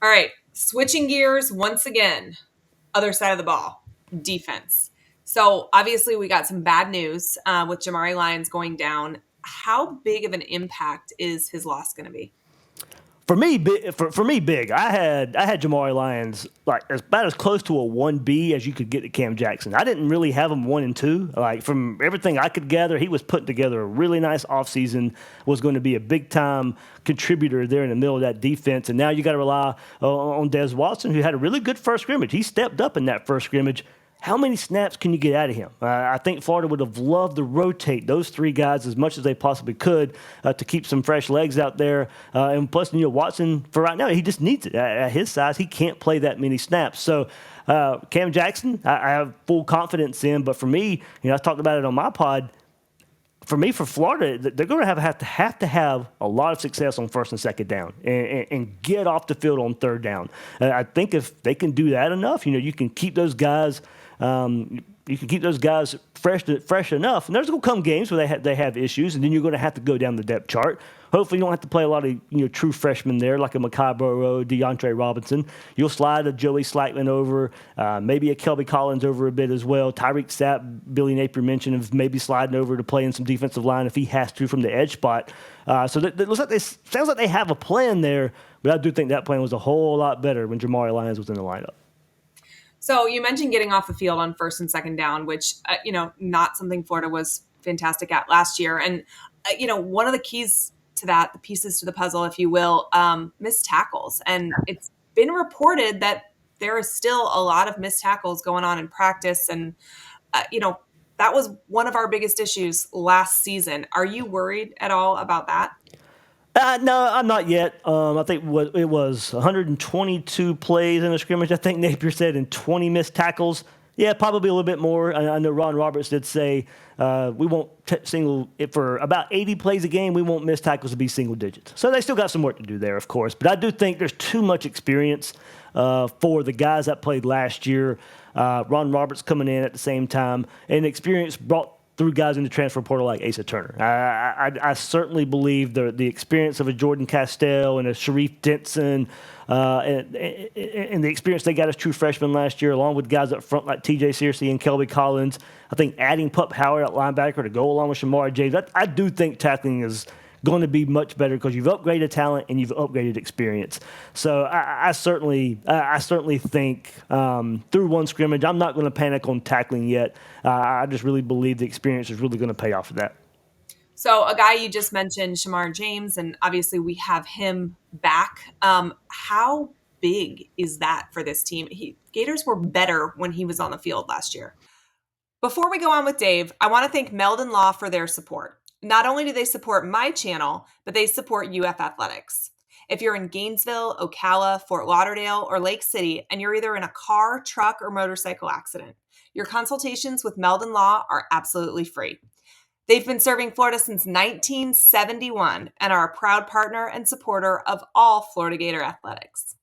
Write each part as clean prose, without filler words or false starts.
All right, switching gears once again, other side of the ball, defense. So obviously we got some bad news with Jamari Lions going down. How big of an impact is his loss going to be? For me, big. I had Jamari Lions like about as close to a 1B as you could get to Cam Jackson. I didn't really have him 1 and 2. Like from everything I could gather, he was putting together a really nice offseason, was going to be a big time contributor there in the middle of that defense. And now you got to rely on Des Watson, who had a really good first scrimmage. He stepped up in that first scrimmage. How many snaps can you get out of him? I think Florida would have loved to rotate those three guys as much as they possibly could to keep some fresh legs out there. And plus, Watson, for right now, he just needs it. At his size, he can't play that many snaps. So Cam Jackson, I have full confidence in. But for me, I talked about it on my pod. For me, for Florida, they're going to have to have a lot of success on first and second down and get off the field on third down. I think if they can do that enough, you can keep those guys. You can keep those guys fresh enough, and there's going to come games where they have issues, and then you're going to have to go down the depth chart. Hopefully, you don't have to play a lot of true freshmen there, like a Mekhi Burrow, DeAndre Robinson. You'll slide a Joey Slackman over, maybe a Kelby Collins over a bit as well. Tyreek Sapp, Billy Napier mentioned of maybe sliding over to play in some defensive line if he has to from the edge spot. So it looks like sounds like they have a plan there, but I do think that plan was a whole lot better when Jamari Lions was in the lineup. So you mentioned getting off the field on first and second down, which, not something Florida was fantastic at last year. And, one of the keys to that, the pieces to the puzzle, if you will, missed tackles. And it's been reported that there is still a lot of missed tackles going on in practice. And, that was one of our biggest issues last season. Are you worried at all about that? No, I'm not yet. I think it was 122 plays in a scrimmage, I think Napier said, and 20 missed tackles. Yeah, probably a little bit more. I know Ron Roberts did say we won't for about 80 plays a game, we won't miss tackles to be single digits. So they still got some work to do there, of course. But I do think there's too much experience for the guys that played last year. Ron Roberts coming in at the same time, and experience brought through guys in the transfer portal like Asa Turner. I certainly believe the experience of a Jordan Castell and a Sharif Denson and the experience they got as true freshmen last year, along with guys up front like TJ Searcy and Kelby Collins. I think adding Pup Howard at linebacker to go along with Shemar James, I do think tackling is going to be much better because you've upgraded talent and you've upgraded experience. So I certainly think through one scrimmage, I'm not going to panic on tackling yet. I just really believe the experience is really going to pay off for that. So a guy you just mentioned, Shemar James, and obviously we have him back. How big is that for this team? Gators were better when he was on the field last year. Before we go on with Dave, I want to thank Meldon Law for their support. Not only do they support my channel, but they support UF Athletics. If you're in Gainesville, Ocala, Fort Lauderdale, or Lake City, and you're either in a car, truck, or motorcycle accident, your consultations with Meldon Law are absolutely free. They've been serving Florida since 1971 and are a proud partner and supporter of all Florida Gator athletics.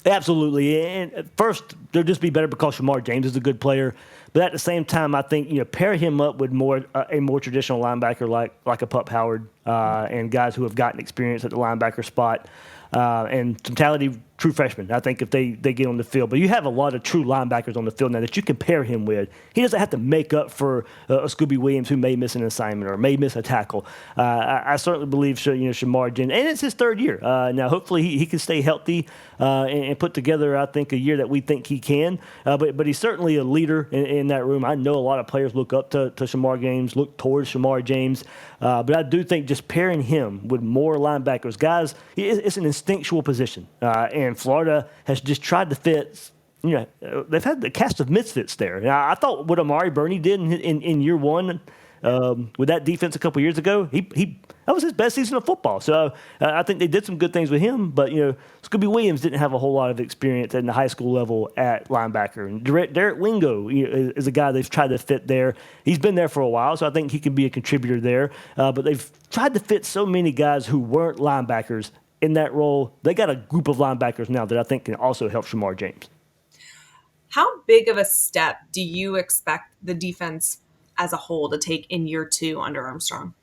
Absolutely. And first, they'll just be better because Shemar James is a good player. But at the same time, I think pair him up with a more traditional linebacker like a Pup Howard and guys who have gotten experience at the linebacker spot and some talented true freshmen. I think if they get on the field. But you have a lot of true linebackers on the field now that you can pair him with. He doesn't have to make up for a Scooby Williams who may miss an assignment or may miss a tackle. I certainly believe Shemar James, and it's his third year. Now, hopefully he can stay healthy and put together, I think, a year that we think he can. But he's certainly a leader in that room. I know a lot of players look up to Shemar James, look towards Shemar James. But I do think just pairing him with more linebackers, guys, it's an instinctual position. And Florida has just tried to fit. They've had the cast of misfits there. Now, I thought what Amari Burney did in year one with that defense a couple years ago, that was his best season of football. So I think they did some good things with him. But Scooby Williams didn't have a whole lot of experience at the high school level at linebacker. And Derek Wingo is a guy they've tried to fit there. He's been there for a while, so I think he can be a contributor there. But they've tried to fit so many guys who weren't linebackers in that role. They got a group of linebackers now that I think can also help Shemar James. How big of a step do you expect the defense as a whole to take in year two under Armstrong?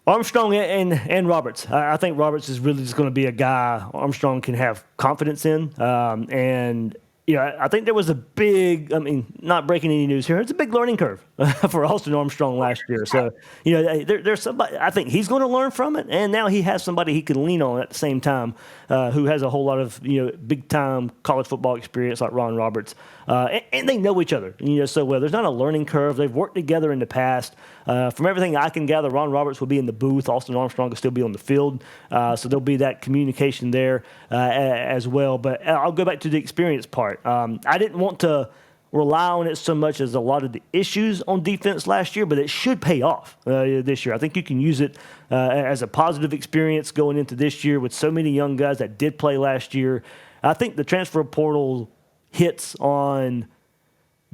Armstrong and Roberts. I think Roberts is really just going to be a guy Armstrong can have confidence in. And I think there was a big, I mean, not breaking any news here, it's a big learning curve for Austin Armstrong last year. So, there's somebody, I think he's going to learn from it. And now he has somebody he can lean on at the same time who has a whole lot of, big time college football experience like Ron Roberts. And they know each other, so well. There's not a learning curve. They've worked together in the past. From everything I can gather, Ron Roberts will be in the booth. Austin Armstrong will still be on the field. So there'll be that communication there as well. But I'll go back to the experience part. I didn't want to rely on it so much as a lot of the issues on defense last year, but it should pay off this year. I think you can use it as a positive experience going into this year with so many young guys that did play last year. I think the transfer portal hits on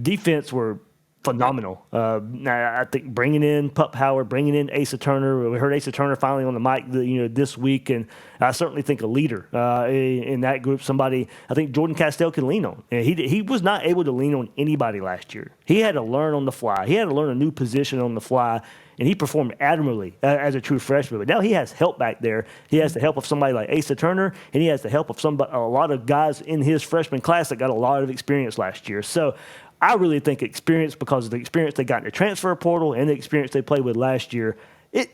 defense were phenomenal. I think bringing in Pup Howard, bringing in Asa Turner. We heard Asa Turner finally on the mic, this week, and I certainly think a leader in that group. Somebody I think Jordan Castell can lean on. He was not able to lean on anybody last year. He had to learn on the fly. He had to learn a new position on the fly. And he performed admirably as a true freshman. But now he has help back there. He has the help of somebody like Asa Turner, and he has the help of a lot of guys in his freshman class that got a lot of experience last year. So I really think experience, because of the experience they got in the transfer portal and the experience they played with last year,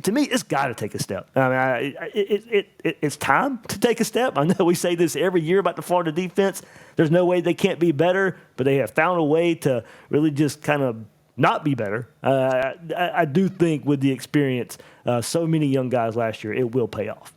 to me, it's got to take a step. I mean, it's time to take a step. I know we say this every year about the Florida defense. There's no way they can't be better, but they have found a way to really just kind of not be better. I do think with the experience, so many young guys last year, it will pay off.